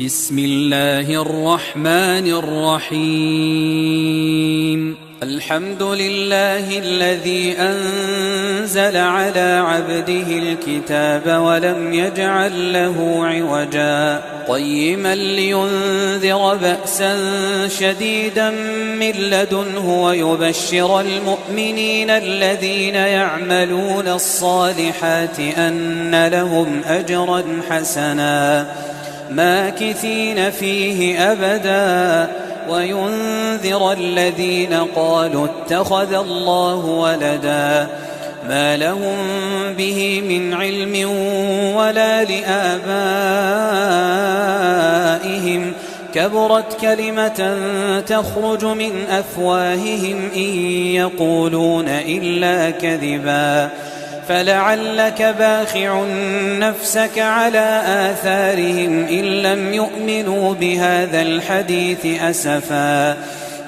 بسم الله الرحمن الرحيم الحمد لله الذي أنزل على عبده الكتاب ولم يجعل له عوجا قيما لينذر بأسا شديدا من لدنه ويبشر المؤمنين الذين يعملون الصالحات أن لهم أجرا حسنا ماكثين فيه أبدا وينذر الذين قالوا اتخذ الله ولدا ما لهم به من علم ولا لآبائهم كبرت كلمة تخرج من أفواههم إن يقولون إلا كذبا فلعلك باخع نفسك على آثارهم إن لم يؤمنوا بهذا الحديث أسفا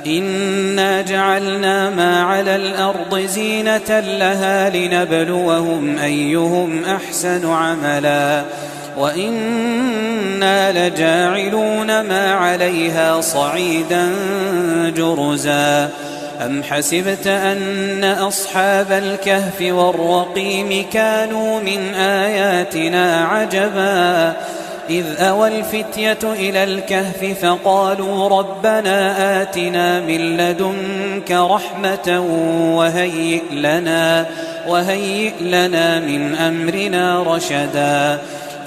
إنا جعلنا ما على الأرض زينة لها لنبلوهم أيهم أحسن عملا وإنا لجاعلون ما عليها صعيدا جرزا أم حسبت أن أصحاب الكهف والرقيم كانوا من آياتنا عجبا إذ أوى الفتية إلى الكهف فقالوا ربنا آتنا من لدنك رحمة وهيئ لنا من أمرنا رشدا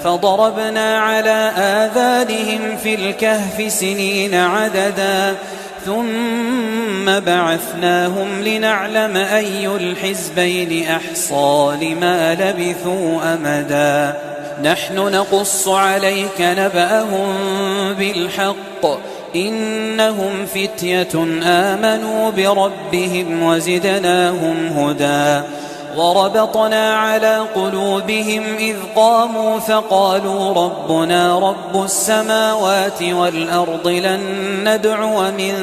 فضربنا على آذانهم في الكهف سنين عددا ثم بعثناهم لنعلم أي الحزبين أحصى لما لبثوا أمدا نحن نقص عليك نبأهم بالحق إنهم فتية آمنوا بربهم وزدناهم هدى وربطنا على قلوبهم إذ قاموا فقالوا ربنا رب السماوات والأرض لن ندعو من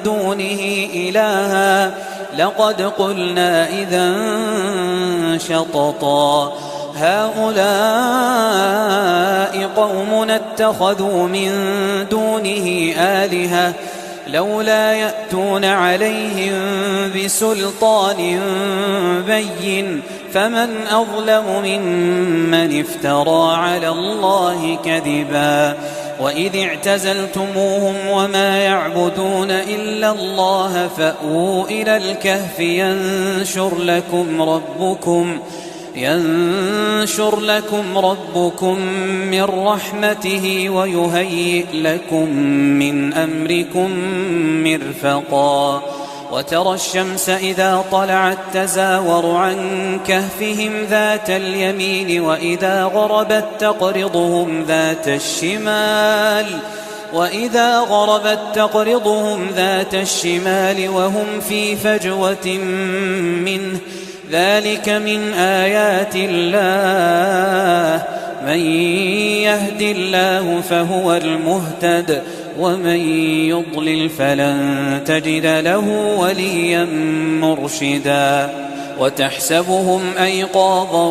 دونه إلها لقد قلنا إذا شططا هؤلاء قومنا اتخذوا من دونه آلهة لولا يأتون عليهم بسلطان بين فمن أظلم ممن افترى على الله كذبا وإذ اعتزلتموهم وما يعبدون إلا الله فأووا إلى الكهف ينشر لكم ربكم من رحمته ويهيئ لكم من أمركم مرفقا وترى الشمس إذا طلعت تزاور عن كهفهم ذات اليمين وإذا غربت تقرضهم ذات الشمال وهم في فجوة منه ذلك من آيات الله من يهد الله فهو المهتد ومن يضلل فلن تجد له وليا مرشدا وتحسبهم أيقاظا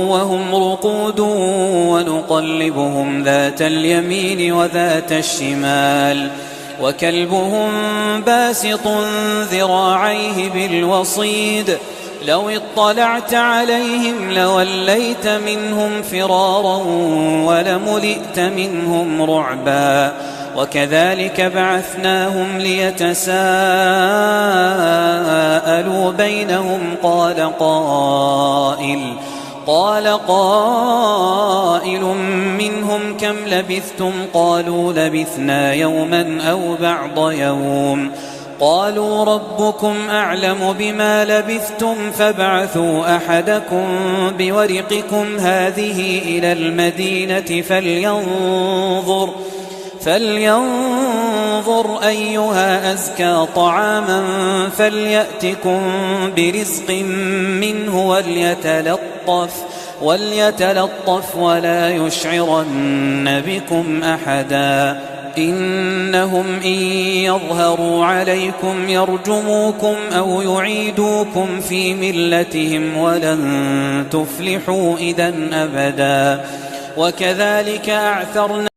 وهم رقود ونقلبهم ذات اليمين وذات الشمال وكلبهم باسط ذراعيه بالوصيد لو اطلعت عليهم لوليت منهم فرارا ولملئت منهم رعبا وكذلك بعثناهم ليتساءلوا بينهم قال قائل منهم كم لبثتم قالوا لبثنا يوما أو بعض يوم قالوا ربكم أعلم بما لبثتم فابعثوا أحدكم بورقكم هذه إلى المدينة فلينظر أيها أزكى طعاما فليأتكم برزق منه وليتلطف ولا يشعرن بكم أحدا إنهم إن يظهروا عليكم يرجموكم أو يعيدوكم في ملتهم ولن تفلحوا إذا أبدا وكذلك أعثرنا